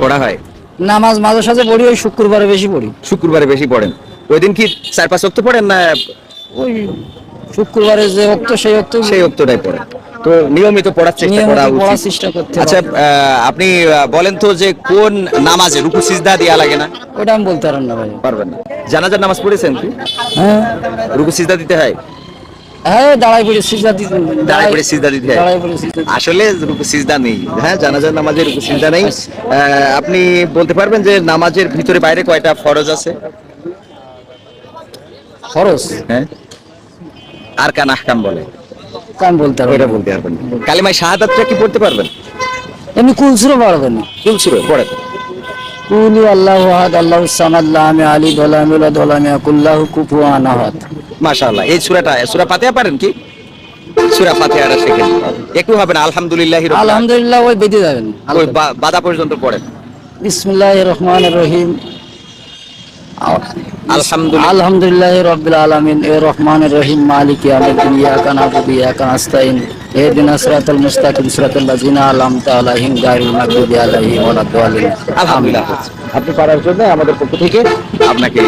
পড়া হয়? নামাজ মাঝে সাঝে পড়ি, ওই শুক্রবারে বেশি পড়ি। শুক্রবারে বেশি পড়েন? ওই দিন কি 4-5 ওয়াক্ত পড়েন না ওই শুক্রবারে যে ওক্ত সেই ওক্ত সেই ওয়াক্তটাই পড়েন? তো নিয়মিত পড়ার চেষ্টা করা নিয়মিত পড়ার উচিত। চেষ্টা করতে আচ্ছা, হবে। আপনি বলেন তো যে কোন নামাজে রুকু সিজদা দেয়া লাগে না? ওটা আমি বলতে পারেন না ভাই। পারবেন না? জানাজার নামাজ পড়েছেন কি? হ্যাঁ রুকু সিজদা দিতে হয়? হ্যাঁ, দাঁড়াই পড়ি সিজদা দিতে, দাঁড়ায় পড়ে সিজদা দিতে হয়? দাঁড়াই পড়ি সিজদা দিতে। আসলে রুকু সিজদা নেই, হ্যাঁ, জানাজার নামাজে রুকু সিজদা নেই। আপনি বলতে পারবেন যে নামাজের ভিতরে বাইরে কয়টা ফরজ আছে? খরচ হ্যাঁ, আর কান আহকাম বলে, আমি বলতে পারবো ওইটা না। বলতে পারবেন? কালিমায়ে শাহাদাতটা কি পড়তে পারবেন? এমনি কুলসুরও পারবেন না। তুলছিল পড়েন। কুলি আল্লাহু আহাদ আল্লাহুস সামাদ লাম আলি ওয়ালাম ইউলাদ ওয়ালাম ইয়াকুল লাহু কুফুয়ান আহাদ। মাশাআল্লাহ। এই সূরাটা, সূরা ফাতিহা পারেন কি? সূরা ফাতিহাটা শিখেন একটু, হবে না? আলহামদুলিল্লাহি রাব্বিল আলামিন, আলহামদুলিল্লাহ ওই বেঁধে যাবেন। ওই বাদা পর্যন্ত পড়েন। বিসমিল্লাহির রহমানির রহিম। আলহামদুলিল্লাহ, আলহামদুলিল্লাহি রাব্বিল আলামিন এর রহমানির রহিম মালিকি ইয়াউমিদ্দিন ইয়াকা না'বুদু ওয়া ইয়াকা নাস্তাইন ইহদিনাস সিরাতাল মুস্তাকিম সিরাতাল লাযিনা আন'আমতা আলাইহিম গায়রিল মাগদুবি আলাইহিম ওয়ালাদ-দাল্লিন। আলহামদুলিল্লাহ। আপনি পারার জন্য আমাদের পক্ষ থেকে আপনাকে